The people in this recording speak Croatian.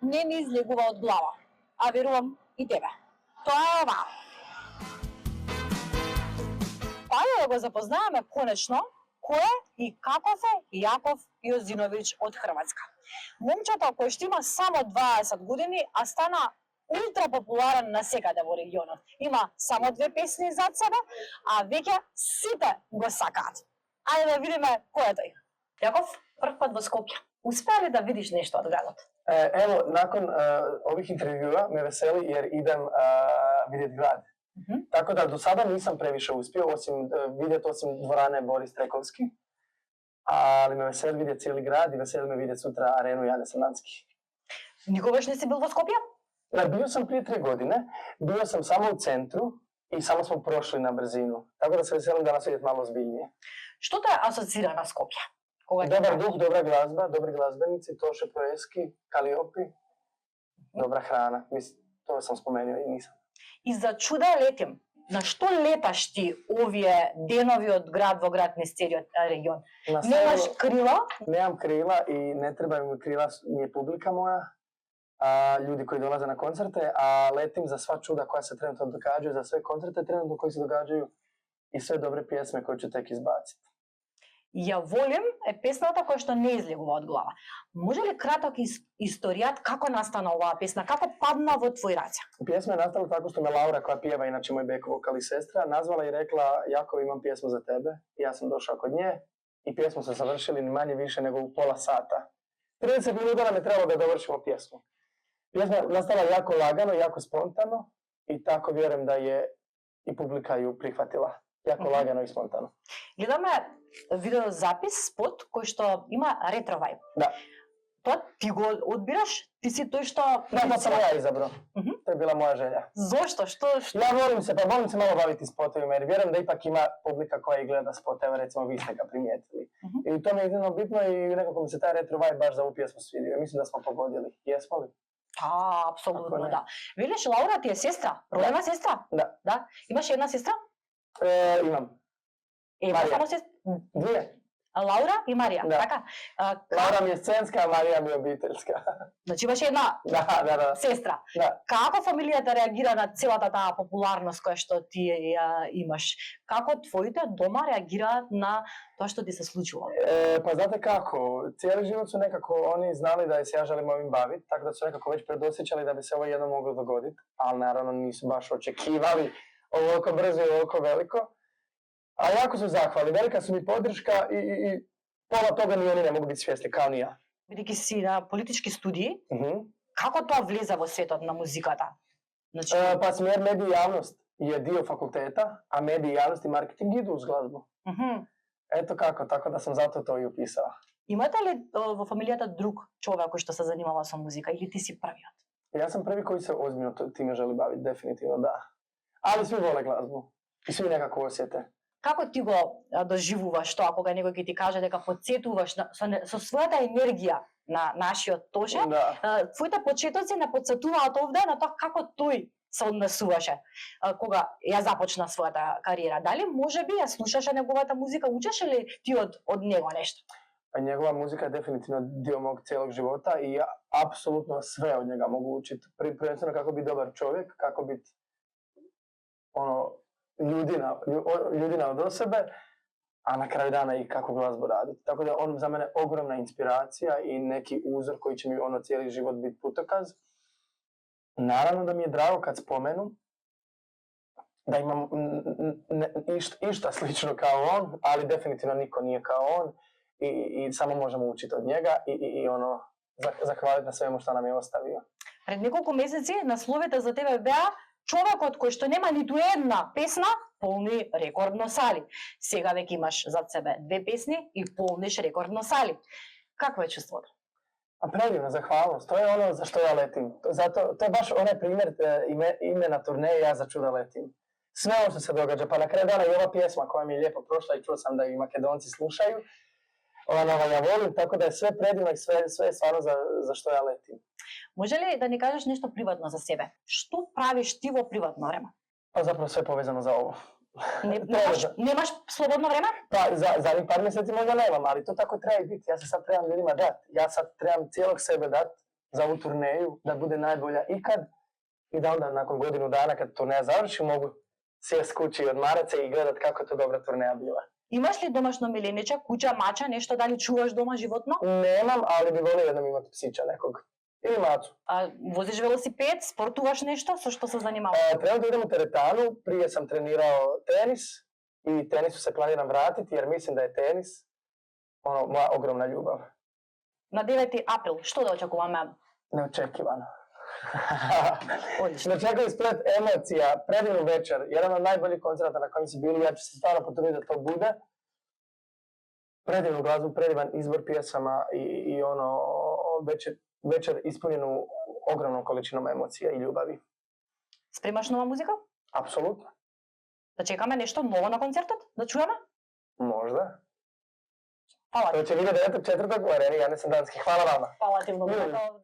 не ми излегува од глава, а верувам и тебе. Тоа е ова. Ајде да го запознаеме конечно кој е и каков е Јаков Јозиновиќ од Хрватска. Момчето кој што има само 20 години, а стана ултра популарен насекаде во регионот. Има само 2 песни зад себе, а веќе сите го сакаат. Ајде да видиме кој е тој. Јаков, прв пат во Скопје. Успеа ли да видиш нешто од градот? Evo, nakon ovih intervjua me veseli jer idem vidjeti grad. Tako da do sada nisam previše uspio, vidjeti osim dvorane Boris Trekovski, ali me veseli vidjeti cijeli grad i veseli me vidjeti sutra arenu Jane Sandanski. Никогаш не си бил во Скопје? Bio sam prije 3 godine, bio sam samo u centru i samo smo prošli na brzinu. Tako da se veselim danas vidjeti malo ozbiljnije. Што те асоцира на Скопје? Dobar duh, dobra glazba, dobri glazbenici, Toše Proeski, Kaliopi, dobra hrana. Mislim, to sam spomenuo i nisam. И за чуда летим. На што леташ ти овие денови од град во град, не целиот регион? Немаш крила? Nemam krila i ne trebaju mi krila, nije publika moja, ljudi koji dolaze na koncerte, a letim za sva čuda koja se trenutno događaju, za sve koncerte trenutno koji se događaju i sve dobre pjesme koje ću tek izbaciti. Ја волим е песната која што не излегува од глава. Може ли краток историјат како настана оваа песна, како падна во твои раце? Pjesma je nastala tako što me Laura, koja pjeva inače moj back vokal i sestra, nazvala i rekla: Jakov, imam pjesmu za tebe. Ja sam došao kod nje i pjesmu su završili ni manje više nego u pola sata. 30 minuta nam je trebalo da dovršimo pjesmu. Pjesma je nastala jako lagano, jako spontano i tako vjerujem da je i publika ju prihvatila. Jako lagano i spontano. Гледаме видеозапис, спот, кој што има ретро вајб. Da. Тоа ти го одбираш? Ти си тој што... Da, to sam ja izabrao. To je bila moja želja. Зошто? Што? Ja volim se malo baviti spotovima, jer vjerujem da ipak ima publika koja i gleda spotove, recimo vi ste ga primijetili. I to mi je iznimno bitno i nekako mi se taj retro vibe baš za ovu pjesmu svidio. Mislim da smo pogodili. Jesmo li? Апсолутно да. Велиш, Лаура ти е сестра? Родена сестра? Da. Имаш една сестра? Imam. Има само сестра? 2. Лаура и Марија, така? Laura mi je scenska, a Marija mi je obiteljska. Значи имаш една сестра. Da. Како фамилијата реагира на целата таа популарност која што ти ја имаш? Како твоите дома реагираат на тоа што ти се случило? Pa znate kako, cijeli život su nekako oni znali da se ja želim ovim baviti, tako da su nekako već predosjećali da bi se ovo jednom moglo dogoditi, ali naravno nisu baš očekivali ovoliko brzo i ovoliko veliko. A jako su zahvali, velika su mi podrška i pola toga ni oni ne mogu biti svjesni, kao ni ja. Бидејќи си на политички студии, како тоа влезе во светот на музиката? Значи... Pa smjer medij i javnost je dio fakulteta, a medij i javnost i marketing idu uz glazbu. Eto kako, tako da sam zato to i upisao. Имате ли во фамилијата друг човек кој што се занимава со музика или ти си првиот? Ja sam prvi koji se ozbiljno time želi baviti, definitivno da. Ali svi vole glazbu i svi nekako osjete. Како ти го доживуваш тоа кога некој ќе ти каже дека потсетуваш со својата енергија на нашиот Тоше? Твоите почетоци не потсетуваат овде на тоа како тој се однесуваше кога ја започна својата кариера. Дали можеби ја слушаше неговата музика, учеше ли ти од него нешто? Njegova muzika je definitivno dio mog cijelog života i ja apsolutno sve od njega mogu učiti. Prvenstveno kako biti dobar čovjek, kako biti ljudina od sebe, a na kraju dana i kako glazbu raditi. Tako da on za mene ogromna inspiracija i neki uzor koji će mi cijeli život biti putokaz. Naravno da mi je drago kad spomenu da imam išta slično kao on, ali definitivno niko nije kao on i samo možemo učiti od njega i zahvaliti na svemu što nam je ostavio. Пред неколку месеци насловите за тебе беа човекот кој што нема ниту една песна полни рекордно сали. Сега веќе имаш зад себе 2 песни и полниш рекордно сали. Какво е чувството? Predivna zahvalnost, to je ono za što ja letim. To je baš onaj primjer ime na turneji Ja za čuda letim. Sve ovo što se događa, pa na kraju dana i ova pjesma koja mi je lijepo prošla i čuo sam da i Makedonci slušaju, ja volim, tako da je sve predivno i sve je stvarno za što ja letim. Може ли да ни кажеш нешто приватно за себе? Што правиш ти во приватно време? Pa zapravo sve povezano za ovo. Немаш слободно време? Pa zadnjih par mjeseci možda nemam, ali to tako treba i biti. Ja se sad trebam ljudima dati. Ja sad trebam cijelog sebe dati za ovu turneju, da bude najbolja ikad i da onda nakon godinu dana kad turneja završi mogu sjest kući i odmarat se i gledat kako je to dobra turneja bila. Имаш ли домашно милениče, куќа, мача, нешто, дали чуваш дома животно? Nemam, ali bi volio jednom imati psića nekog. Ili macu. А, возиш велосипед, спортуваш нешто, со што се занимаваш? Trenutno idem u teretanu, prije sam trenirao tenis i tenisu se planiram vratiti jer mislim da je tenis moja ogromna ljubav. На 9 април, што да очекуваме? Neočekivano. Одлично. Očekujem splet emocija, predivnu večer, jedan od najboljih koncerata na kojim si bili, ja ću se stvarno potruditi da to bude. Predivnu glazbu, predivan izbor pjesama i večer ispunjenu ogromnom količinom emocija i ljubavi. Спремаш нова музика? Apsolutno. Да чекаме нешто ново на концертот? Да чуеме? Možda. Фала To ти. će vidjeti 9.4. u areni Jane Sandanski. Hvala vama. Фала ти многу. Мило.